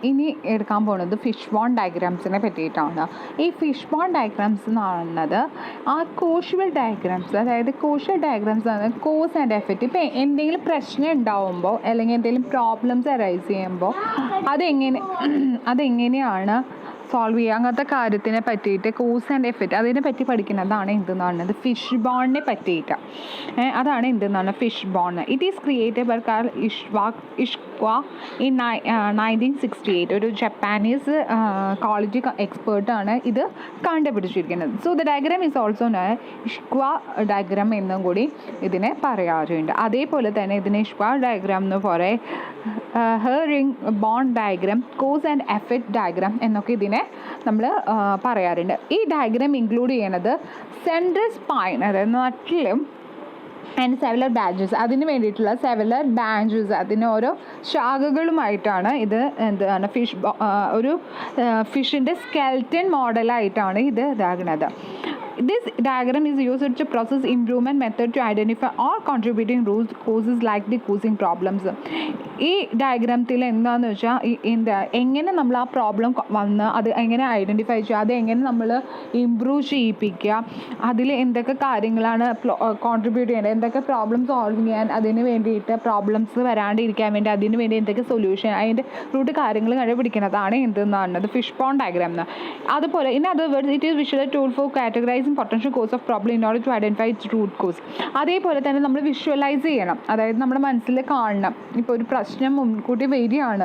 ഇനി എടുക്കാൻ പോകുന്നത് ഫിഷ് ബോൺ ഡയഗ്രാംസിനെ പറ്റിയിട്ടാണ്. ഈ ഫിഷ് ബോൺ ഡയഗ്രാംസ് എന്ന് പറയുന്നത് ആ കോഷ്വൽ ഡയഗ്രാംസ്, അതായത് കോഷ്വൽ ഡയഗ്രാംസ് ആണ് കോസ് ആൻഡ് എഫക്റ്റ്. ഇപ്പോൾ എന്തെങ്കിലും പ്രശ്നം ഉണ്ടാവുമ്പോൾ അല്ലെങ്കിൽ എന്തെങ്കിലും പ്രോബ്ലംസ് അറൈസ് ചെയ്യുമ്പോൾ അതെങ്ങനെയാണ് സോൾവ് ചെയ്യുക, അങ്ങനത്തെ കാര്യത്തിനെ പറ്റിയിട്ട് കോസ് ആൻഡ് എഫക്റ്റ് അതിനെ പറ്റി പഠിക്കുന്നതാണ് എന്തെന്നാണ് ഫിഷ് ബോണിനെ പറ്റിയിട്ട്. അതാണ് എന്തെന്നാണ് fish bone. It is created by Karl Ishikawa in 1968. ഒരു ജപ്പാനീസ് കോളേജ് എക്സ്പേർട്ടാണ് ഇത് കണ്ടുപിടിച്ചിരിക്കുന്നത്. So the diagram is also Ishikawa diagram എന്നും കൂടി ഇതിനെ പറയാറുണ്ട്. അതേപോലെ തന്നെ ഇതിനെ ഇഷ്ക്വാ ഡയഗ്രാം എന്ന് പറയും, herring bone diagram, cause and effect diagram എന്നൊക്കെ ഇതിനെ നമ്മൾ പറയാറുണ്ട്. ഈ ഡയഗ്രാം ഇൻക്ലൂഡ് ചെയ്യുന്നത് സെൻട്രൽ സ്പൈൻ, അതായത് നട്ടിലും ആൻഡ് സെവലർ ബാഞ്ചസ്, അതിന് വേണ്ടിയിട്ടുള്ള സെവലർ ബാഞ്ചസ്, അതിന് ഓരോ ശാഖകളുമായിട്ടാണ് ഇത് എന്താണ് ഒരു ഫിഷിൻ്റെ സ്കെൽറ്റൻ മോഡലായിട്ടാണ് ഇത് ഇതാകുന്നത്. This diagram is used to process improvement method to identify all contributing root causes like the causing problems. ഈ ഡയഗ്രാമത്തിൽ എന്താണെന്ന് വെച്ചാൽ എങ്ങനെ നമ്മൾ ആ പ്രോബ്ലം വന്ന് അത് എങ്ങനെ ഐഡൻറ്റിഫൈ ചെയ്യുക, അത് എങ്ങനെ നമ്മൾ ഇമ്പ്രൂവ് ചെയ്യിപ്പിക്കുക, അതിൽ എന്തൊക്കെ കാര്യങ്ങളാണ് കോൺട്രിബ്യൂട്ട് ചെയ്യേണ്ടത്, എന്തൊക്കെ പ്രോബ്ലം സോൾവ് ചെയ്യാൻ, അതിന് വേണ്ടിയിട്ട് പ്രോബ്ലംസ് വരാണ്ടിരിക്കാൻ വേണ്ടി അതിന് വേണ്ടി എന്തൊക്കെ സൊല്യൂഷൻ, അതിൻ്റെ റൂട്ട് കാര്യങ്ങൾ കണ്ടുപിടിക്കുന്നതാണ് എന്തെന്നാണ് ഫിഷ് ബോൺ ഡയഗ്രാം എന്ന്. അതുപോലെ in other words it is visual tool for categorizing potential cause of problem in order to identify its root cause. അതേപോലെ തന്നെ നമ്മൾ വിഷ്വലൈസ് ചെയ്യണം, അതായത് നമ്മുടെ മനസ്സിൽ കാണണം. ഇപ്പോൾ ഒരു പ്രശ്നം മുൻകൂട്ടി വരികയാണ്,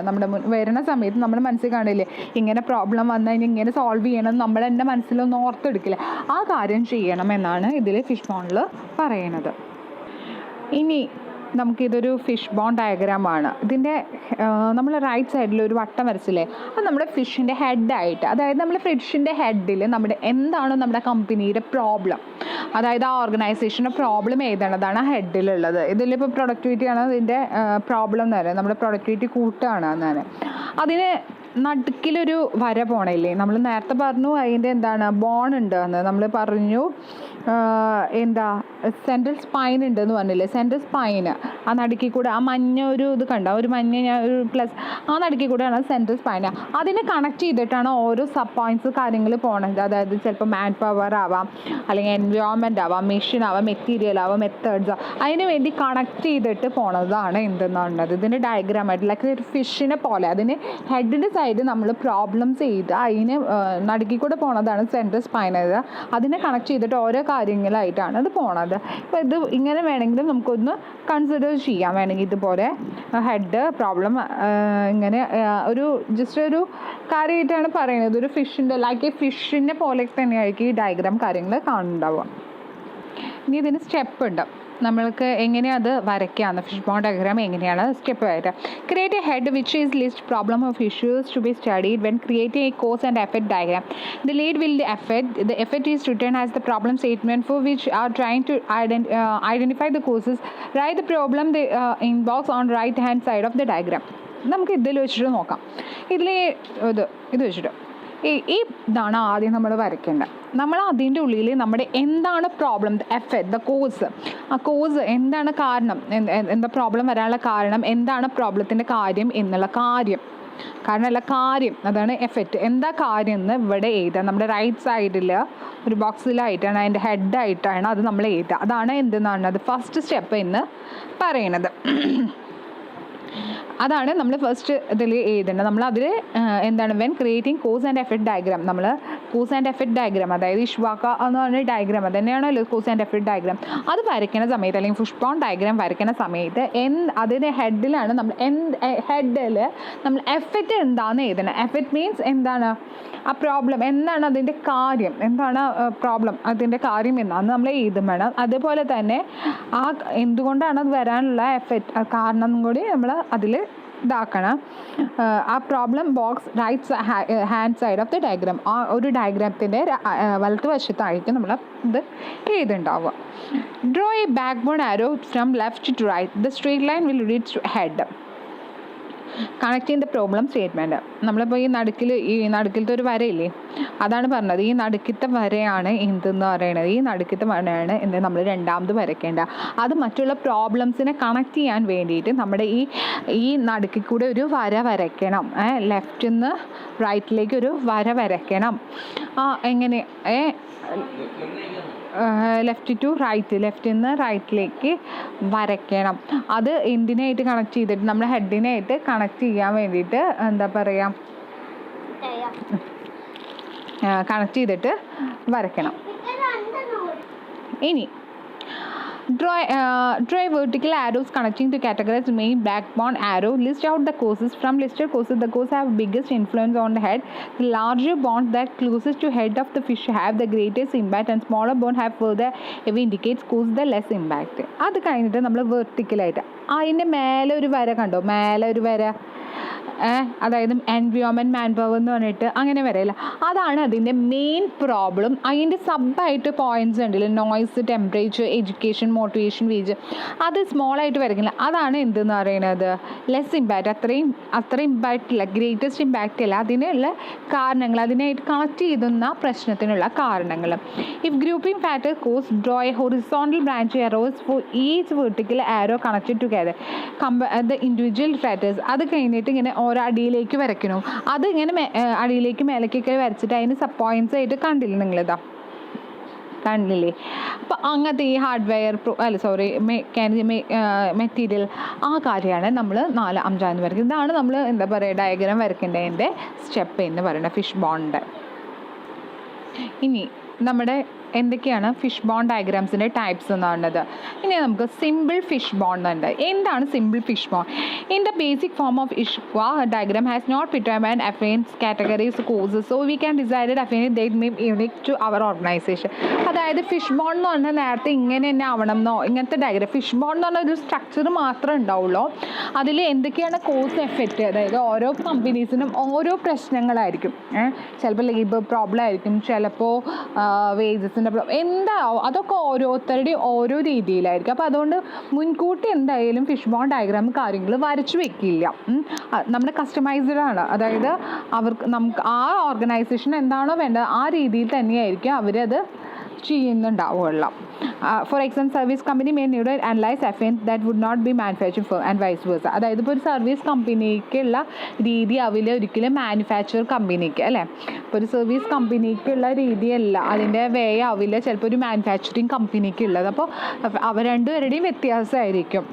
വരുന്ന സമയത്ത് നമ്മുടെ മനസ്സിൽ കാണില്ലേ ഇങ്ങനെ പ്രോബ്ലം വന്നാൽ ഇനി ഇങ്ങനെ സോൾവ് ചെയ്യണം, നമ്മൾ എൻ്റെ മനസ്സിലൊന്ന് ഓർത്തെടുക്കില്ല, ആ കാര്യം ചെയ്യണം എന്നാണ് ഇതിൽ ഫിഷ് ബോണിൽ പറയുന്നത്. ഇനി നമുക്കിതൊരു ഫിഷ് ബോൺ ഡയഗ്രാമാണ്. ഇതിൻ്റെ നമ്മൾ റൈറ്റ് സൈഡിൽ ഒരു വട്ടം വരച്ചില്ലേ, അത് നമ്മുടെ ഫിഷിൻ്റെ ഹെഡായിട്ട്, അതായത് നമ്മൾ ഫിഷിൻ്റെ ഹെഡിൽ എന്താണ് നമ്മുടെ കമ്പനിയുടെ പ്രോബ്ലം, അതായത് ആ ഓർഗനൈസേഷൻ്റെ പ്രോബ്ലം എഴുതേണ്ടതാണ് ആ ഹെഡിലുള്ളത്. ഇതിലിപ്പോൾ പ്രൊഡക്ടിവിറ്റിയാണ് ഇതിൻ്റെ പ്രോബ്ലം എന്ന് പറയുന്നത്, നമ്മുടെ പ്രൊഡക്ടിവിറ്റി കൂട്ടുകയാണ് എന്നാണ്. അതിന് നടുക്കിലൊരു വര പോണില്ലേ, നമ്മൾ നേരത്തെ പറഞ്ഞു അതിൻ്റെ എന്താണ് ബോൺ ഉണ്ട് എന്ന് നമ്മൾ പറഞ്ഞു, സെൻട്രൽ സ്പൈൻ ഉണ്ടെന്ന് പറഞ്ഞില്ലേ, സെൻട്രൽ സ്പൈന് ആ നടുക്കിൽ കൂടെ ആ മഞ്ഞ ഒരു ഇത് കണ്ട ഒരു മഞ്ഞ ഒരു പ്ലസ് ആ നടുക്കിൽ കൂടെയാണ് സെൻട്രൽ സ്പൈന്. അതിനെ കണക്ട് ചെയ്തിട്ടാണ് ഓരോ സബ് പോയിൻറ്റ്സ് കാര്യങ്ങൾ പോകണത്. അതായത് ചിലപ്പോൾ മാൻ പവർ ആവാം, അല്ലെങ്കിൽ എൻവയോൺമെൻറ്റ് ആവാം, മെഷീൻ ആവാം, മെറ്റീരിയൽ ആവാം, മെത്തേഡ്സ് ആവാം, അതിന് വേണ്ടി കണക്ട് ചെയ്തിട്ട് പോണതാണ് എന്തെന്നുള്ളത് ഇതിൻ്റെ ഡയഗ്രാമായിട്ട്. ലൈക്ക് ഒരു ഫിഷിനെ പോലെ അതിന് ഹെഡിൻ്റെ സൈഡ് നമ്മൾ പ്രോബ്ലംസ് ചെയ്ത് അതിന് നടുക്കിൽ കൂടെ പോണതാണ് സെൻട്രൽ സ്പൈൻ. അതിനെ കണക്ട് ചെയ്തിട്ട് ഓരോ കാര്യങ്ങളായിട്ടാണ് അത് പോണത്. അപ്പോൾ ഇത് ഇങ്ങനെ വേണമെങ്കിലും നമുക്കൊന്ന് കൺസിഡർ ചെയ്യാം. വേണമെങ്കിൽ ഇതുപോലെ ഹെഡ് പ്രോബ്ലം ഇങ്ങനെ ഒരു ജസ്റ്റ് ഒരു കാര്യമായിട്ടാണ് പറയുന്നത്. ഒരു ഫിഷിൻ്റെ ലൈക്ക് ഫിഷിനെ പോലെ തന്നെയായിരിക്കും ഈ ഡയഗ്രാം കാര്യങ്ങൾ കാണുന്നുണ്ടാവുക. ഇനി ഇതിന് സ്റ്റെപ്പ് ഉണ്ട്, നമ്മൾക്ക് എങ്ങനെയാണ് അത് വരയ്ക്കാമെന്ന്. ഫിഷ് ബോൺ ഡയഗ്രാം എങ്ങനെയാണ് സ്റ്റെപ്പ് ആയിട്ട് create a head which is list problem of issues to be studied when creating a cause and effect diagram. The lead will the effect is written as the problem statement for which are trying to identify the causes. Write the problem in box on right hand side of the diagram. നമുക്ക് ഇതിൽ വെച്ചിട്ട് നോക്കാം. ഇതിൽ ഇത് വെച്ചിട്ട് ഇതാണ് ആദ്യം നമ്മൾ വരയ്ക്കേണ്ടത്. നമ്മൾ അതിൻ്റെ ഉള്ളിൽ നമ്മുടെ എന്താണ് പ്രോബ്ലം, എഫക്റ്റ്, ദ കോസ്, ആ കോസ് എന്താണ്, കാരണം എന്താ പ്രോബ്ലം വരാനുള്ള കാരണം, എന്താണ് പ്രോബ്ലത്തിൻ്റെ കാര്യം എന്നുള്ള കാരണമല്ല കാര്യം, അതാണ് എഫക്റ്റ്. എന്താ കാര്യം എന്ന് ഇവിടെ എഴുതുക. നമ്മുടെ റൈറ്റ് സൈഡിൽ ഒരു ബോക്സിലായിട്ടാണ് അതിൻ്റെ ഹെഡായിട്ടാണ് അത് നമ്മൾ എഴുതുക. അതാണ് എന്തെന്നാണ് അത് ഫസ്റ്റ് സ്റ്റെപ്പ് എന്ന് പറയുന്നത്. അതാണ് നമ്മൾ ഫസ്റ്റ് ഇതിൽ എഴുതേണ്ടത്. നമ്മൾ അതിൽ എന്താണ് when creating cos and effect diagram, നമ്മൾ കോസ് ആൻഡ് എഫക്റ്റ് ഡയഗ്രാം, അതായത് ഇഷ്വാക്ക എന്ന് പറഞ്ഞ ഡയഗ്രാം അത് തന്നെയാണല്ലോ കോസ് ആൻഡ് എഫക്റ്റ് ഡയഗ്രാം. അത് വരയ്ക്കുന്ന സമയത്ത് അല്ലെങ്കിൽ ഫിഷ് ബോൺ ഡയഗ്രാം വരയ്ക്കുന്ന സമയത്ത് അതിൻ്റെ ഹെഡിലാണ് നമ്മൾ ഹെഡിൽ നമ്മൾ എഫക്റ്റ് എന്താണെന്ന് എഴുതണം. എഫക്റ്റ് മീൻസ് എന്താണ് ആ പ്രോബ്ലം, എന്താണ് അതിൻ്റെ കാര്യം, എന്താണ് പ്രോബ്ലം, അതിൻ്റെ കാര്യം എന്നാണ് നമ്മൾ എഴുതും വേണം. അതുപോലെ തന്നെ ആ എന്തുകൊണ്ടാണ് അത് വരാനുള്ള എഫക്റ്റ് കാരണം കൂടി നമ്മൾ അതിൽ ഇതാക്കണം. ആ problem box right hand side of the diagram, ആ ഒരു ഡയഗ്രാമത്തിൻ്റെ വലത്ത് വശത്തായിരിക്കും നമ്മൾ ഇത് എഴുതുണ്ടാവുക. Draw a backbone arrow from left to right. The straight line will reach to head. Connecting the problem statement. നമ്മളിപ്പോൾ ഈ നടുക്കിലത്തെ ഒരു വരയില്ലേ, അതാണ് പറഞ്ഞത്. ഈ നടുക്കിലത്തെ വരയാണ് എന്തെന്ന് പറയുന്നത്. ഈ നടുക്കിലത്തെ വരയാണ് എന്ത് നമ്മൾ രണ്ടാമത് വരയ്ക്കേണ്ട. അത് മറ്റുള്ള പ്രോബ്ലംസിനെ കണക്ട് ചെയ്യാൻ വേണ്ടിയിട്ട് നമ്മുടെ ഈ നടുക്കിൽ കൂടെ ഒരു വര വരയ്ക്കണം. ലെഫ്റ്റിൽ നിന്ന് റൈറ്റിലേക്ക് ഒരു വര വരയ്ക്കണം. എങ്ങനെ ലെഫ്റ്റിൽ നിന്ന് റൈറ്റിലേക്ക് വരയ്ക്കണം. അത് എന്തിനായിട്ട് കണക്ട് ചെയ്തിട്ട് നമ്മുടെ ഹെഡിനായിട്ട് കണക്ട് ചെയ്യാൻ വേണ്ടിയിട്ട് എന്താ പറയുക, കണക്ട് ചെയ്തിട്ട് വരയ്ക്കണം. ഇനി draw vertical arrows connecting to categorize main backbone arrow. List out the causes. From listed causes, the causes have biggest influence on the head. The larger bond that closest to head of the fish have the greatest impact, and smaller bond have further away indicates cause the less impact. അത് കഴിഞ്ഞിട്ട് നമ്മൾ വെർട്ടിക്കലായിട്ട് അതിൻ്റെ മേലെ ഒരു വര കണ്ടോ, മേലെ ഒരു വര, അതായത് എൻവയോൺമെൻറ്റ് മാൻ പവർ എന്ന് പറഞ്ഞിട്ട് അങ്ങനെ വരയില്ല. അതാണ് അതിൻ്റെ മെയിൻ പ്രോബ്ലം. അതിൻ്റെ സബായിട്ട് പോയിൻറ്റ്സ് ഉണ്ടല്ലോ, noise, temperature, education, motivation, wage, അത് സ്മോളായിട്ട് വരയ്ക്കില്ല. അതാണ് എന്തെന്ന് പറയുന്നത് ലെസ് ഇമ്പാക്റ്റ്. അത്രയും ഇമ്പാക്റ്റ് ഇല്ല, ഗ്രേറ്റസ്റ്റ് ഇമ്പാക്റ്റ് ഇല്ല. അതിനുള്ള കാരണങ്ങൾ, അതിനായിട്ട് കണക്ട് ചെയ്യുന്ന പ്രശ്നത്തിനുള്ള കാരണങ്ങൾ. If grouping factor cause draw a horizontal branch arrows for each vertical arrow connected together the individual factors. അത് കഴിഞ്ഞിട്ട് ഇങ്ങനെ ഓരോ അടിയിലേക്ക് വരയ്ക്കണം. അത് ഇങ്ങനെ അടിയിലേക്ക് മേലേക്കൊക്കെ വരച്ചിട്ട് അതിന് സബ് പോയിൻറ്റ്സ് ആയിട്ട് കണ്ടില്ലേ നിങ്ങളിതാ, കണ്ടില്ലേ? അപ്പോൾ അങ്ങനത്തെ ഈ ഹാർഡ്വെയർ മെറ്റീരിയൽ ആ കാര്യമാണ് നമ്മൾ 4-5 വരയ്ക്കുന്നത്. ഇതാണ് നമ്മൾ എന്താ പറയുക ഡയഗ്രാം വരയ്ക്കേണ്ടതിൻ്റെ സ്റ്റെപ്പ് എന്ന് പറയുന്നത് ഫിഷ് ബോണ്ട്. ഇനി നമ്മുടെ എന്തൊക്കെയാണ് ഫിഷ് ബോണ്ട് ഡയഗ്രാംസിൻ്റെ ടൈപ്സ് എന്ന് പറയുന്നത്. ഇനി നമുക്ക് സിമ്പിൾ ഫിഷ് ബോണ്ട് ഉണ്ട്. എന്താണ് simple fish bone? In the basic form of Ishikawa diagram has not determined affines categories causes, so we can decide affine that may unique to our organization. അതായത് fish bone എന്ന് പറഞ്ഞാൽ നേരത്തെ ഇങ്ങനെ തന്നെ ആവണം എന്നോ ഇങ്ങനത്തെ ഡയഗ്രാം. ഫിഷ് ബോണ്ട് എന്ന് പറഞ്ഞാൽ ഒരു സ്ട്രക്ചർ മാത്രമേ ഉണ്ടാവുള്ളൂ. അതിൽ എന്തൊക്കെയാണ് കോസ് എഫക്റ്റ്, അതായത് ഓരോ കമ്പനീസിനും ഓരോ പ്രശ്നങ്ങളായിരിക്കും. ചിലപ്പോൾ ലേബർ പ്രോബ്ലം ആയിരിക്കും, ചിലപ്പോൾ വേജസിൻ്റെ പ്രോബ്ലം, എന്താവും അതൊക്കെ ഓരോരുത്തരുടെയും ഓരോ രീതിയിലായിരിക്കും. അപ്പോൾ അതുകൊണ്ട് മുൻകൂട്ടി എന്തായാലും ഫിഷ് ബോണ്ട് ഡയഗ്രാം കാര്യങ്ങൾ വരച്ചു വെക്കില്ല. നമ്മുടെ കസ്റ്റമൈസ്ഡ് ആണ്. അതായത് നമുക്ക് ആ ഓർഗനൈസേഷൻ എന്താണോ വേണ്ടത് ആ രീതിയിൽ തന്നെയായിരിക്കും അവരത് ചെയ്യുന്നുണ്ടാവുകയുള്ളൂ. For example service company may need analyse affines that would not be manufacturing firm and vice versa. അതായത് ഇപ്പോൾ ഒരു സർവീസ് കമ്പനിക്കുള്ള രീതി ആവില്ല ഒരിക്കലും മാനുഫാക്ചർ കമ്പനിക്ക്, അല്ലേ? ഇപ്പോൾ ഒരു സർവീസ് കമ്പനിക്കുള്ള രീതിയല്ല, അതിൻ്റെ വേ ആവില്ല ചിലപ്പോൾ ഒരു മാനുഫാക്ചറിങ് കമ്പനിക്ക് ഉള്ളത്. അപ്പോൾ അവ രണ്ടുപേരുടെയും വ്യത്യാസമായിരിക്കും.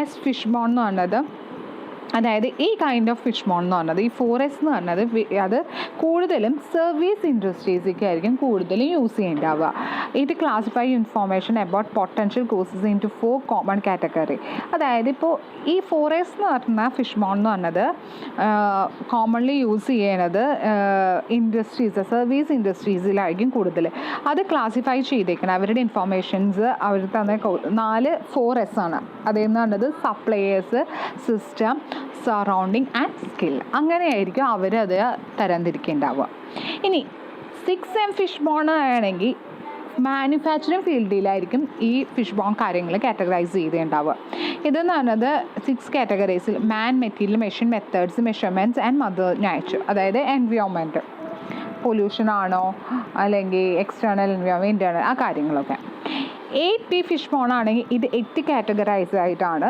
ആസ് ഫിഷ് ബോണ്ട് എന്ന് പറഞ്ഞത്, അതായത് ഈ കൈൻഡ് ഓഫ് ഫിഷ് ബോണ്ട് എന്ന് പറഞ്ഞത്, ഈ 4S എന്ന് പറഞ്ഞത് അത് കൂടുതലും സർവീസ് ഇൻഡസ്ട്രീസിലേക്കായിരിക്കും കൂടുതലും യൂസ് ചെയ്യേണ്ടാവുക. ഇത് classify information about potential causes into 4 common category. അതായത് ഇപ്പോൾ ഈ 4S എന്ന് പറഞ്ഞ ഫിഷ് ബോണ്ട് എന്ന് പറഞ്ഞത് കോമൺലി യൂസ് ചെയ്യുന്നത് ഇൻഡസ്ട്രീസ്, സർവീസ് ഇൻഡസ്ട്രീസിലായിരിക്കും കൂടുതൽ. അത് ക്ലാസിഫൈ ചെയ്തേക്കണം. അവരുടെ ഇൻഫോർമേഷൻസ് അവർ തന്നെ 4 4S ആണ്. അതെന്ന് പറഞ്ഞത് suppliers, system, surrounding and skill. അങ്ങനെയായിരിക്കും അവരത് തരംതിരിക്കേണ്ടാവുക. ഇനി 6M ഫിഷ് ബോണ്ട് ആണെങ്കിൽ മാനുഫാക്ചറിങ് ഫീൽഡിലായിരിക്കും ഈ ഫിഷ് ബോണ്ട് കാര്യങ്ങൾ കാറ്റഗറൈസ് ചെയ്തിട്ടുണ്ടാവുക. ഇതെന്ന് പറഞ്ഞത് 6 കാറ്റഗറീസിൽ man, material, machine, methods, measurements and mother nature. അതായത് എൻവയോൺമെൻറ്റ്, പൊല്യൂഷൻ ആണോ അല്ലെങ്കിൽ എക്സ്റ്റേണൽ എൻവയോൺമെൻറ്റ്, ഇൻറ്റേർണൽ, ആ കാര്യങ്ങളൊക്കെ. 8P ഫിഷ് ബോണ്ട് ആണെങ്കിൽ ഇത് 8 കാറ്റഗറൈസ് ആയിട്ടാണ്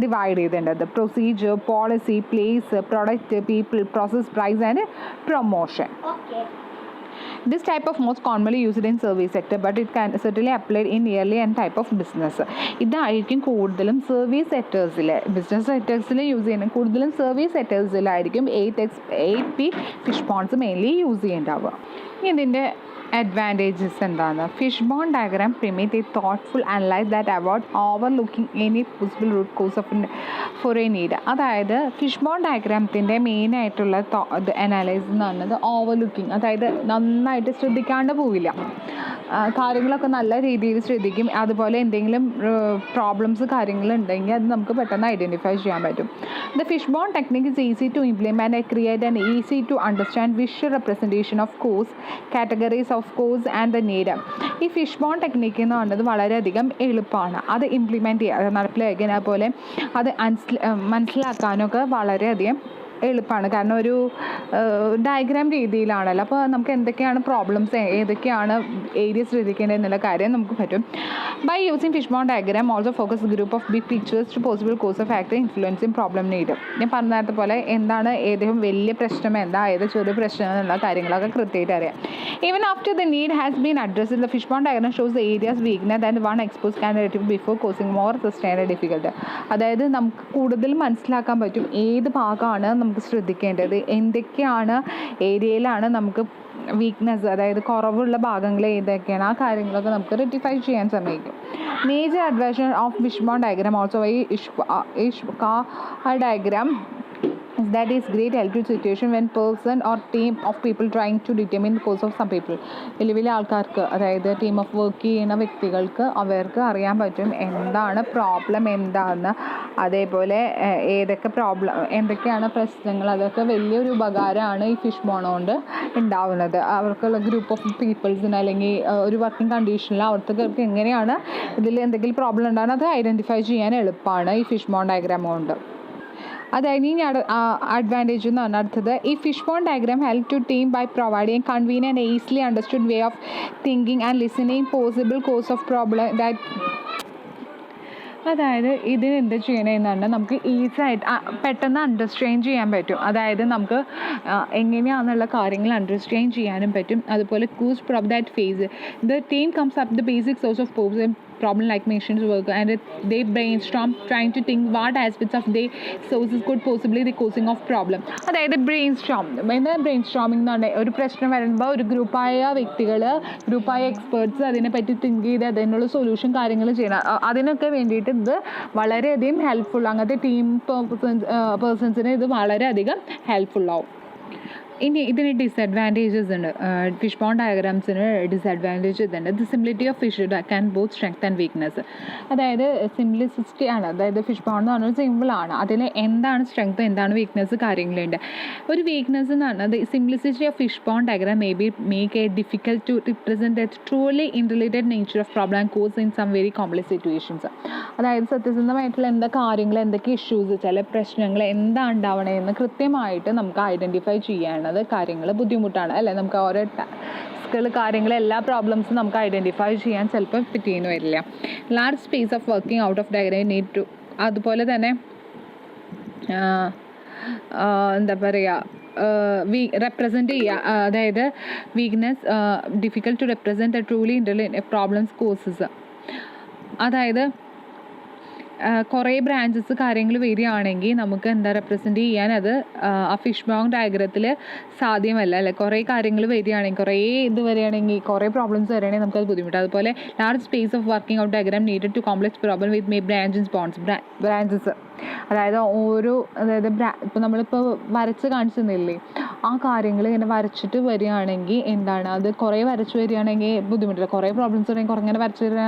ഡിവൈഡ് ചെയ്തേണ്ടത്. Procedure, policy, place, product, people, process, price and promotion. This type of most commonly used in service sector, but it can certainly applied in nearly any type of business. ഇതായിരിക്കും കൂടുതലും service സെക്ടേഴ്സിൽ, business സെക്ടേഴ്സിൽ use ചെയ്യുന്നത്. കൂടുതലും service സെക്ടേഴ്സിലായിരിക്കും 8P fish bones mainly use ചെയ്യേണ്ടാവുക. ഇതിൻ്റെ advantages എന്താണ്? Fish bone diagram permit a thoughtful analysis that avoid overlooking any possible root cause of for a need. അതായത് ഫിഷ് ബോണ്ട് ഡയഗ്രാമത്തിൻ്റെ മെയിനായിട്ടുള്ള അനലൈസ് എന്ന് പറയുന്നത് ഓവർലുക്കിങ്, അതായത് നന്നായിട്ട് ശ്രദ്ധിക്കാണ്ട് പോവില്ല. കാര്യങ്ങളൊക്കെ നല്ല രീതിയിൽ ശ്രദ്ധിക്കും. അതുപോലെ എന്തെങ്കിലും പ്രോബ്ലംസ് കാര്യങ്ങളുണ്ടെങ്കിൽ അത് നമുക്ക് പെട്ടെന്ന് ഐഡൻറ്റിഫൈ ചെയ്യാൻ പറ്റും. The fish bone technique is easy to implement and create an easy to understand visual representation of cause, categories of cause and the need. ഈ ഫിഷ് ബോൺ ടെക്നിക്ക് എന്ന് പറയുന്നത് വളരെയധികം എളുപ്പമാണ്. അത് ഇംപ്ലിമെൻറ്റ് ചെയ്യുക, അത് നടപ്പിലാക്കാൻ, അതുപോലെ അത് മനസ്സിലാക്കാനൊക്കെ വളരെയധികം എളുപ്പമാണ്. കാരണം ഒരു ഡയഗ്രാം രീതിയിലാണല്ലോ. അപ്പോൾ നമുക്ക് എന്തൊക്കെയാണ് പ്രോബ്ലംസ്, ഏതൊക്കെയാണ് ഏരിയ ശ്രദ്ധിക്കേണ്ടത് എന്നുള്ള കാര്യം നമുക്ക് പറ്റും. By using fish bone diagram also focus group of big pictures to possible cause of factor influencing problem need. ഞാൻ പറഞ്ഞ പോലെ എന്താണ് ഏതെങ്കിലും വലിയ പ്രശ്നം, എന്താ ഏത് ചെറിയ പ്രശ്നം എന്നുള്ള കാര്യങ്ങളൊക്കെ കൃത്യമായിട്ട് അറിയാം. Even after the need has been addressed, the fish bone diagram shows the areas weakness and one expose candidate before causing more sustained difficult. അതായത് നമുക്ക് കൂടുതൽ മനസ്സിലാക്കാൻ പറ്റും ഏത് ഭാഗമാണ് നമുക്ക് ശ്രദ്ധിക്കേണ്ടത്, എന്തൊക്കെയാണ് ഏരിയയിലാണ് നമുക്ക് വീക്ക്നെസ്, അതായത് കുറവുള്ള ഭാഗങ്ങൾ ഏതൊക്കെയാണ്, ആ കാര്യങ്ങളൊക്കെ നമുക്ക് റെക്ടിഫൈ ചെയ്യാൻ സമ്മതിക്കും. Major advantage of fish bone diagram also Ishikawa diagram that is great help to situation when person or team of people trying to determine the cause of some people. വലിയ ആൾക്കാർക്ക്, അതായത് ടീം ഓഫ് വർക്ക് ചെയ്യുന്ന വ്യക്തികൾക്ക് അവർക്ക് അറിയാൻ പറ്റും എന്താണ് problem എന്താണെന്ന്, അതേപോലെ ഏതൊക്കെ എന്തൊക്കെയാണ് പ്രശ്നങ്ങൾ, അതൊക്കെ വലിയൊരു ഉപകാരമാണ് ഈ ഫിഷ് ബോൺ കൊണ്ട് ഉണ്ടാവുന്നത്. അവർക്കുള്ള ഗ്രൂപ്പ് ഓഫ് പീപ്പിൾസിന് അല്ലെങ്കിൽ ഒരു വർക്കിംഗ് കണ്ടീഷനിൽ അവർക്ക് എങ്ങനെയാണ് ഇതിൽ എന്തെങ്കിലും പ്രോബ്ലം ഉണ്ടാകുന്നത് അത് ഐഡൻറ്റിഫൈ ചെയ്യാൻ എളുപ്പമാണ് ഈ ഫിഷ് ബോൺ ഡയഗ്രാം കൊണ്ട്. അതായത് ഈ അഡ്വാൻറ്റേജ് എന്ന് പറഞ്ഞാൽ അടുത്തത്, ഈ fish bone diagram help to team by providing convenient and easily understood way of thinking and listening possible cause of problem that. അതായത് ഇതിന് എന്ത് ചെയ്യണമെന്ന് പറഞ്ഞാൽ നമുക്ക് ഈസിയായിട്ട് പെട്ടെന്ന് അണ്ടർസ്റ്റാൻഡ് ചെയ്യാൻ പറ്റും. അതായത് നമുക്ക് എങ്ങനെയാണെന്നുള്ള കാര്യങ്ങൾ അണ്ടർസ്റ്റാൻഡ് ചെയ്യാനും പറ്റും. അതുപോലെ cause problem that face the team comes up the basic source of problem like mentioned work, and they brainstorm trying to think what aspects of their sources could possibly the causing of problem. അതായത് ബ്രെയിൻസ്ട്രോമിംഗ് എന്ന് പറഞ്ഞാൽ ഒരു പ്രശ്നം വരുമ്പോൾ ഒരു ഗ്രൂപ്പായ വ്യക്തികൾ, ഗ്രൂപ്പായ experts അതിനെപ്പറ്റി think ചെയ്ത് അതിനുള്ള സൊല്യൂഷൻ കാര്യങ്ങൾ ചെയ്യണം. അതിനൊക്കെ വേണ്ടിയിട്ട് ഇത് വളരെയധികം ഹെൽപ്ഫുൾ, അങ്ങനത്തെ ടീം പേഴ്സൺസിന് ഇത് വളരെയധികം ഹെൽപ്ഫുള്ളാവും. ഇനി ഇതിന് ഡിസഡ്വാൻറ്റേജസ് ഉണ്ട്. ഫിഷ് ബോൺ ഡയഗ്രാംസിന് ഡിസഡ്വാൻറ്റേജസ് ഉണ്ട്. The simplicity of fish can both strength and weakness. അതായത് സിംപ്ലിസിറ്റി ആണ്, അതായത് ഫിഷ് ബോൺ എന്ന് പറഞ്ഞാൽ സിമ്പിളാണ്. അതിൽ എന്താണ് സ്ട്രെങ്ത്, എന്താണ് വീക്ക്നെസ് കാര്യങ്ങളുണ്ട്. ഒരു വീക്ക്നെസ് എന്ന് പറഞ്ഞാൽ the simplicity of fish bone diagram may be make it difficult to represent the truly interrelated nature of problem and cause in some very complex situations. അതായത് സത്യസന്ധമായിട്ടുള്ള കാര്യങ്ങൾ, എന്തൊക്കെ ഇഷ്യൂസ്, ചില പ്രശ്നങ്ങൾ എന്താ ഉണ്ടാവണമെന്ന് കൃത്യമായിട്ട് നമുക്ക് ഐഡൻറ്റിഫൈ ചെയ്യാൻ കാര്യങ്ങൾ ബുദ്ധിമുട്ടാണ് അല്ലേ. നമുക്ക് ഓരോ ടാസ്കുകൾ, കാര്യങ്ങൾ, എല്ലാ പ്രോബ്ലംസും നമുക്ക് ഐഡൻറ്റിഫൈ ചെയ്യാൻ ചിലപ്പോൾ പറ്റിയെന്ന് വരില്ല. Large space of working out of diagram need to, അതുപോലെ തന്നെ എന്താ പറയുക, റെപ്രസെൻറ്റ് ചെയ്യുക, അതായത് weakness difficult to represent the truly problems causes. അതായത് കുറേ ബ്രാഞ്ചസ് കാര്യങ്ങൾ വരികയാണെങ്കിൽ നമുക്ക് എന്താ റെപ്രസെൻറ്റ് ചെയ്യാൻ അത് ആ ഫിഷ് ബോൺ ഡയഗ്രത്തിൽ സാധ്യമല്ല അല്ലേ. കുറേ കാര്യങ്ങൾ വരികയാണെങ്കിൽ, കുറേ ഇത് വരികയാണെങ്കിൽ, കുറേ പ്രോബ്ലംസ് വരികയാണെങ്കിൽ നമുക്കത് ബുദ്ധിമുട്ടാണ്. അതുപോലെ large space of working out diagram needed to complex problem with may branches branches. അതായത് ഇപ്പോൾ നമ്മളിപ്പോൾ വരച്ച് കാണിച്ചു തന്നില്ലേ, ആ കാര്യങ്ങൾ ഇങ്ങനെ വരച്ചിട്ട് വരികയാണെങ്കിൽ എന്താണ്, അത് കുറേ വരച്ച് വരികയാണെങ്കിൽ ബുദ്ധിമുട്ടില്ല. കുറേ പ്രോബ്ലംസ് ഉണ്ടെങ്കിൽ ഇങ്ങനെ വരച്ച് വരിക,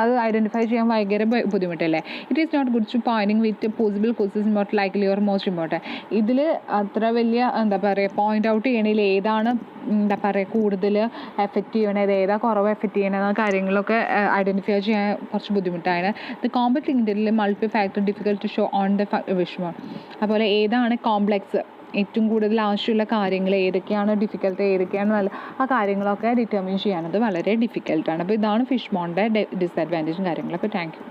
അത് ഐഡൻറ്റിഫൈ ചെയ്യാൻ ഭയങ്കര ബുദ്ധിമുട്ടല്ലേ. It is not good to pointing with possible causes not likely or most important. ഇതിൽ അത്ര വലിയ എന്താ പറയുക പോയിൻ്റ് ഔട്ട് ചെയ്യണതിൽ ഏതാണ് എന്താ പറയുക കൂടുതൽ എഫക്റ്റ് ചെയ്യണത്, ഏതാ കുറവ് എഫക്റ്റ് ചെയ്യണത്, കാര്യങ്ങളൊക്കെ ഐഡൻറ്റിഫൈ ചെയ്യാൻ കുറച്ച് ബുദ്ധിമുട്ടാണ്. The complex interior multi factor difficult to show on the fish bone. അതുപോലെ ഏതാണ് കോംപ്ലക്സ്, ഏറ്റവും കൂടുതൽ ആവശ്യമുള്ള കാര്യങ്ങൾ ഏതൊക്കെയാണ്, ഡിഫിക്കൽട്ട് ഏതൊക്കെയാണ് നല്ല, ആ കാര്യങ്ങളൊക്കെ ഡിറ്റർമിൻ ചെയ്യാനത് വളരെ ഡിഫിക്കൽട്ടാണ്. അപ്പോൾ ഇതാണ് ഫിഷ് ബോണിൻ്റെ ഡിസഡ്വാൻറ്റേജും കാര്യങ്ങളൊക്കെ. Thank you.